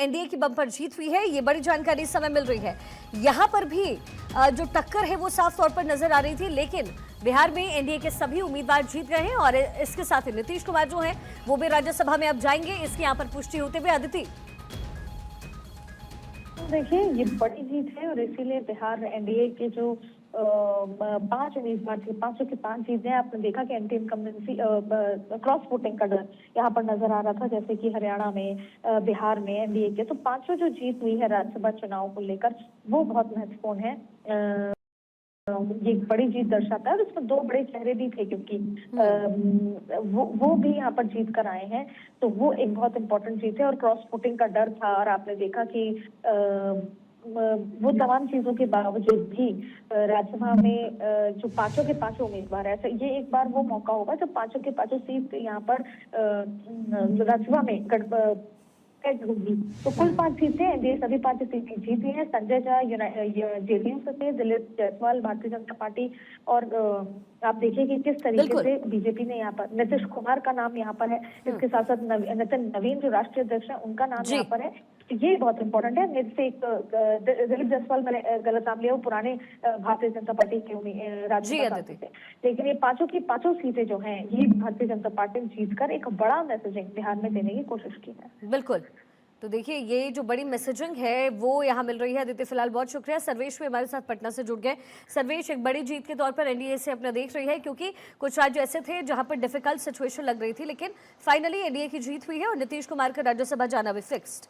NDA की bumper जीत हुई है, ये बड़ी जानकारी इस समय मिल रही है। यहां पर भी जो टक्कर है वो साफ तौर पर नजर आ रही थी, लेकिन बिहार में एनडीए के सभी उम्मीदवार जीत गए हैं और इसके साथ ही नीतीश कुमार जो हैं वो भी राज्यसभा में अब जाएंगे, इसकी यहां पर पुष्टि होते हुए। अदिति, देखिए, ये बड़ी जीत है और इसीलिए बिहार एनडीए के जो 5 उम्मीदवार थे, 500 के 5 जीते हैं। आपने देखा कि एंटी इनकम्बेंसी क्रॉस वोटिंग का डर यहाँ पर नजर आ रहा था, जैसे कि हरियाणा में, बिहार में एनडीए के। तो 500 जो जीत हुई है राज्यसभा चुनाव को लेकर, वो बहुत महत्वपूर्ण है। ये एक बड़ी जीत दर्शाता है और इसमें 2 बड़े चेहरे भी थे, क्योंकि वो भी यहाँ पर जीत कर आए हैं। तो वो एक बहुत इंपॉर्टेंट जीत है और क्रॉस वोटिंग का डर था और आपने देखा कि वो तमाम चीजों के बावजूद भी राज्यसभा में जो 500 के 500 उम्मीदवार है, ये एक बार वो मौका होगा जब 500 के 500 सीट यहाँ पर राज्यसभा में होगी। तो कुल 5 सीटें एनडीए सभी 5 सीटें जीती हैं। संजय झा जेडीयू से, दिलीप जायसवाल भारतीय जनता पार्टी, और आप देखिए कि किस तरीके से बीजेपी ने यहाँ पर नीतीश कुमार का नाम यहाँ पर है। इसके साथ साथ नितिन नवीन जो राष्ट्रीय अध्यक्ष है, उनका नाम यहाँ पर है। ये बहुत इंपॉर्टेंट है। जैसे एक दिलीप जायसवाल, मैंने गलत नाम लिया, वो पुराने भारतीय जनता पार्टी के राज्यसभा थे। लेकिन ये 500 की 500 सीटें जो हैं, ये भारतीय जनता पार्टी ने जीतकर एक बड़ा मैसेजिंग बिहार में देने की कोशिश की है। बिल्कुल। तो देखिए, ये जो बड़ी मैसेजिंग है वो यहाँ मिल रही है। आदित्य, फिलहाल बहुत शुक्रिया। सर्वेश भी हमारे साथ पटना से जुड़ गए। सर्वेश, एक बड़ी जीत के तौर पर एनडीए से अपना देख रही है, क्योंकि कुछ राज्य ऐसे थे जहां पर डिफिकल्ट सिचुएशन लग रही थी, लेकिन फाइनली एनडीए की जीत हुई है और नीतीश कुमार का राज्यसभा जाना भी फिक्स्ड।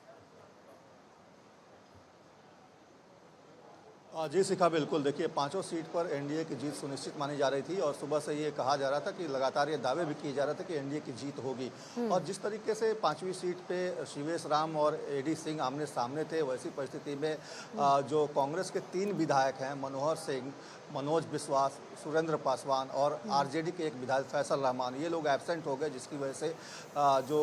जी शिखा, बिल्कुल। देखिए, 5 सीट पर एनडीए की जीत सुनिश्चित मानी जा रही थी और सुबह से ये कहा जा रहा था कि लगातार ये दावे भी किए जा रहे थे कि एनडीए की जीत होगी। और जिस तरीके से 5वीं सीट पे शिवेश राम और एडी सिंह आमने सामने थे, वैसी परिस्थिति में जो कांग्रेस के 3 विधायक हैं, मनोहर सिंह, मनोज विश्वास, सुरेंद्र पासवान और आरजेडी के एक विधायक फैसल रहमान, ये लोग एब्सेंट हो गए, जिसकी वजह से जो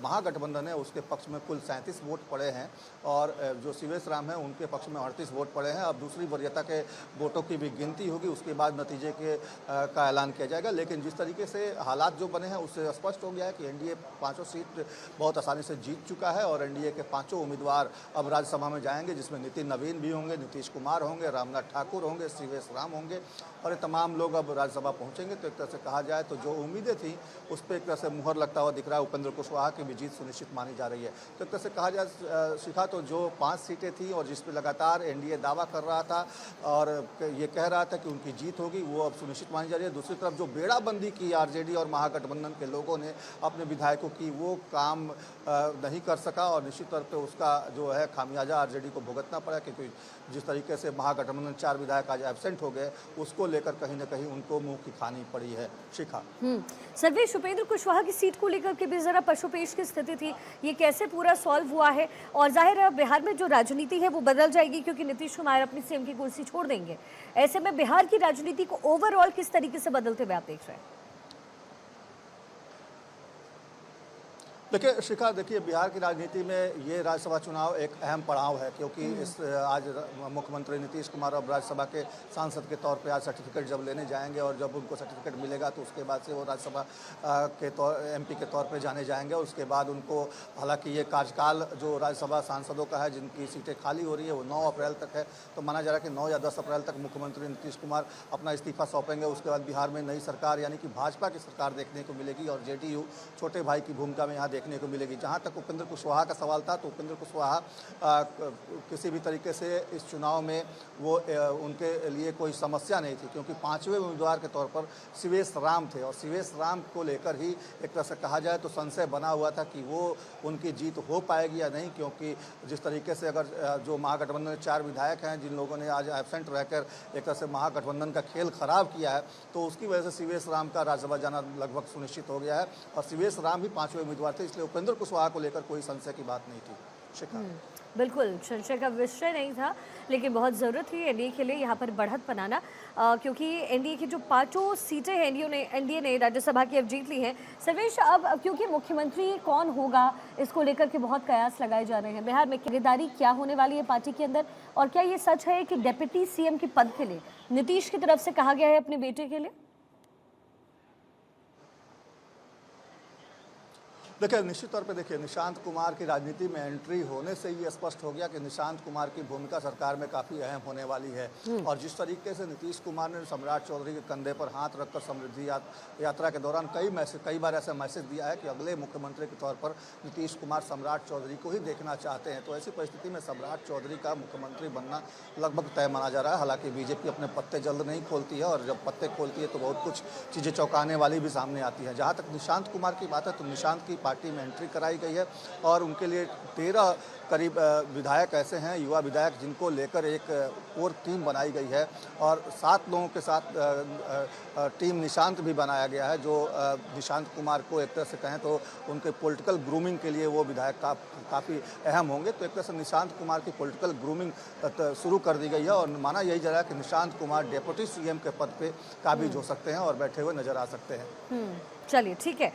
महागठबंधन है उसके पक्ष में कुल 37 वोट पड़े हैं और जो शिवेश राम है उनके पक्ष में 38 वोट पड़े हैं। अब दूसरी वरीयता के वोटों की भी गिनती होगी, उसके बाद नतीजे का ऐलान किया जाएगा। लेकिन जिस तरीके से हालात जो बने हैं उससे स्पष्ट हो गया है कि एनडीए 500 सीट बहुत आसानी से जीत चुका है और एनडीए के 5 उम्मीदवार अब राज्यसभा में जाएंगे, जिसमें नितिन नवीन भी होंगे, नीतीश कुमार होंगे, रामनाथ ठाकुर होंगे, शिवेश राम होंगे और ये तमाम लोग अब राज्यसभा पहुंचेंगे। तो एक तरह से कहा जाए तो जो उम्मीदें थी उस पर एक तरह से मुहर लगता हुआ दिख रहा है। उपेंद्र कुशवाहा की भी जीत सुनिश्चित मानी जा रही है। तो एक तरह से कहा जाए शिखा, तो जो 5 सीटें थी और जिस पर लगातार एनडीए दावा कर रहा था और ये कह रहा था कि उनकी जीत होगी, वो अब सुनिश्चित मानी जा रही है। दूसरी तरफ जो बेड़ाबंदी की आरजेडी और महागठबंधन के लोगों ने अपने विधायकों की, वो काम नहीं कर सका और निश्चित तौर पर उसका जो है खामियाजा आरजेडी को भुगतना पड़ा, क्योंकि जिस तरीके से महागठबंधन 4 विधायक आज एब्सेंट हो गए, उसको लेकर कहीं ना कहीं उनको मुंह की खानी पड़ी है। शिखा, सर्वेश, उपेंद्र कुशवाहा की सीट को लेकर के भी जरा पशुपेश की स्थिति थी, ये कैसे पूरा सॉल्व हुआ है? और जाहिर है बिहार में जो राजनीति है वो बदल जाएगी, क्योंकि नीतीश कुमार अपनी सीएम की कुर्सी छोड़ देंगे। ऐसे में बिहार की राजनीति को ओवरऑल किस तरीके से बदलते हुए आप देख रहे हैं? देखिए शिखा, देखिए बिहार की राजनीति में ये राज्यसभा चुनाव एक अहम पड़ाव है, क्योंकि इस आज मुख्यमंत्री नीतीश कुमार अब राज्यसभा के सांसद के तौर पे आज सर्टिफिकेट जब लेने जाएंगे और जब उनको सर्टिफिकेट मिलेगा तो उसके बाद से वो राज्यसभा के एमपी के तौर पे जाने जाएंगे। उसके बाद उनको, हालांकि ये कार्यकाल जो राज्यसभा सांसदों का है जिनकी सीटें खाली हो रही है वो 9 अप्रैल तक है, तो माना जा रहा है कि 9 या 10 अप्रैल तक मुख्यमंत्री नीतीश कुमार अपना इस्तीफा सौंपेंगे। उसके बाद बिहार में नई सरकार यानी कि भाजपा की सरकार देखने को मिलेगी और जेडीयू छोटे भाई की भूमिका में यहाँ देखने को मिलेगी। जहाँ तक उपेंद्र कुशवाहा का सवाल था, तो उपेंद्र कुशवाहा किसी भी तरीके से इस चुनाव में वो उनके लिए कोई समस्या नहीं थी, क्योंकि 5वें उम्मीदवार के तौर पर शिवेश राम थे और शिवेश राम को लेकर ही एक तरह से कहा जाए तो संशय बना हुआ था कि वो उनकी जीत हो पाएगी या नहीं, क्योंकि जिस तरीके से अगर जो महागठबंधन में 4 विधायक हैं जिन लोगों ने आज एब्सेंट रहकर एक तरह से महागठबंधन का खेल खराब किया है, तो उसकी वजह से शिवेश राम का राज्यसभा जाना लगभग सुनिश्चित हो गया है और शिवेश राम भी 5वें उम्मीदवार थे, इसलिए उपेंद्र कुशवाहा को लेकर कोई संशय की बात नहीं थी। शिखा, बिल्कुल संशय का विषय नहीं था, लेकिन बहुत ज़रूरत थी एनडीए के लिए यहाँ पर बढ़त बनाना, क्योंकि एनडीए की जो 5 सीटें हैं एनडीए ने राज्यसभा की अब जीत ली हैं। सर्वेश, अब क्योंकि मुख्यमंत्री कौन होगा इसको लेकर के बहुत कयास लगाए जा रहे हैं, बिहार में किरदारी क्या होने वाली है पार्टी के अंदर, और क्या ये सच है कि डेप्यूटी सीएम के पद के लिए नीतीश की तरफ से कहा गया है अपने बेटे के लिए? देखिए, निश्चित तौर पे देखिए, निशांत कुमार की राजनीति में एंट्री होने से ये स्पष्ट हो गया कि निशांत कुमार की भूमिका सरकार में काफ़ी अहम होने वाली है। और जिस तरीके से नीतीश कुमार ने सम्राट चौधरी के कंधे पर हाथ रखकर समृद्धि यात्रा के दौरान कई बार ऐसा मैसेज दिया है कि अगले मुख्यमंत्री के तौर पर नीतीश कुमार सम्राट चौधरी को ही देखना चाहते हैं। तो ऐसी परिस्थिति में सम्राट चौधरी का मुख्यमंत्री बनना लगभग तय माना जा रहा है। हालांकि बीजेपी अपने पत्ते जल्द नहीं खोलती है, और जब पत्ते खोलती है तो बहुत कुछ चीज़ें चौंकाने वाली भी सामने आती है। जहाँ तक निशांत कुमार की बात है, तो निशांत की पार्टी में एंट्री कराई गई है, और उनके लिए 13 करीब विधायक ऐसे हैं, युवा विधायक, जिनको लेकर एक कोर टीम बनाई गई है, और 7 लोगों के साथ टीम निशांत भी बनाया गया है, जो निशांत कुमार को एक तरह से कहें तो उनके पॉलिटिकल ग्रूमिंग के लिए वो विधायक काफ़ी अहम होंगे। तो एक तरह से निशांत कुमार की पॉलिटिकल ग्रूमिंग शुरू कर दी गई है, और माना यही जा रहा है कि निशांत कुमार डेप्यूटी सीएम के पद पे काबिज हो सकते हैं और बैठे हुए नजर आ सकते हैं। चलिए, ठीक है।